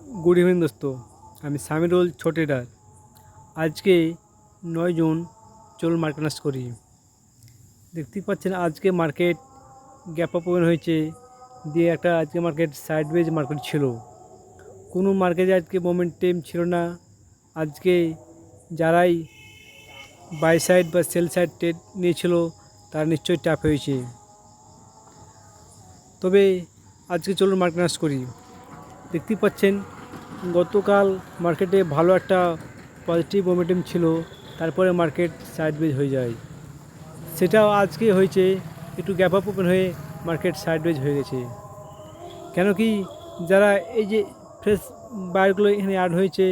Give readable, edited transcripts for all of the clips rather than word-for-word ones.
Good evening दोस्तों। আমি সামিরুল ছোটেদার। আজকে 9 জুন চলুন মার্কেট অ্যানালাইসিস করি। দেখতেই পাচ্ছেন আজকে মার্কেট গ্যাপ আপ ওপেন হয়েছে, দিয়ে একটা আজকে মার্কেট সাইডওয়েজ মার্কেট ছিল। কোনো মার্কেটে আজকে মোমেন্টাম ছিল না। আজকে যারাই বাই সাইড বা সেল সাইড ট্রেড নিয়েছিল তারা নিশ্চয়ই ট্যাপ হয়েছে। তবে আজকে চলুন মার্কেট অ্যানালাইসিস করি। দেখতেই পাচ্ছেন গতকাল মার্কেটে ভালো একটা পজিটিভ মোমেন্টাম ছিল, তারপরে মার্কেট সাইডওয়েজ হয়ে যায়। সেটাও আজকে হয়েছে, একটু গ্যাপ আপ ওপেন হয়ে মার্কেট সাইডওয়েজ হয়ে গেছে। কেন কি যারা এই যে ফ্রেশ বায়ারগুলো এখানে অ্যাড হয়েছে,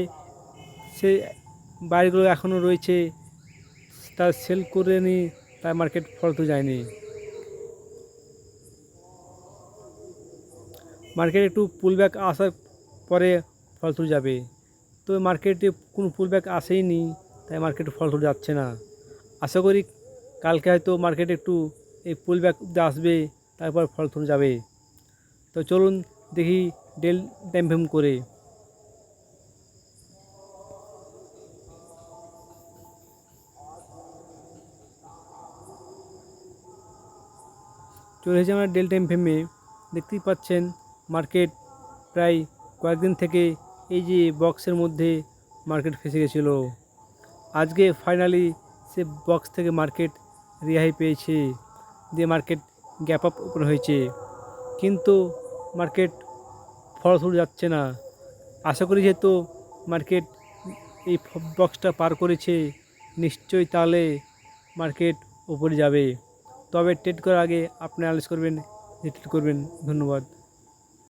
সে বায়ারগুলো এখনও রয়েছে, তার সেল করে নি, তার মার্কেট ফলতে যায়নি। মার্কেট একটু পুলব্যাক আসার পরে ফল তুলে যাবে, তো মার্কেটে কোনো পুলব্যাক আসেইনি, তাই মার্কেটে ফল তুলে যাচ্ছে না। আশা করি কালকে হয়তো মার্কেট একটু এই পুলব্যাক আসবে, তারপর ফল তুলে যাবে। তো চলুন দেখি ডেল টাইম ফ্রেম করে। চলে এসেছি আমরা ডেল টাইম ফ্রেমে। দেখতেই পাচ্ছেন মার্কেট প্রায় কয়েকদিন থেকে এই যে বক্সের মধ্যে মার্কেট ফেসে গেছিলো। আজকে ফাইনালি সে বক্স থেকে মার্কেট রেহাই পেয়েছে, দিয়ে মার্কেট গ্যাপ আপ ওপেন হয়েছে, কিন্তু মার্কেট ফলস্বরূপ যাচ্ছে না। আশা করি যেহেতু মার্কেট এই বক্সটা পার করেছে, নিশ্চয়ই তাহলে মার্কেট উপরে যাবে। তবে ট্রেড করার আগে আপনি অ্যানালাইজ করবেন, ট্রেড করবেন। ধন্যবাদ।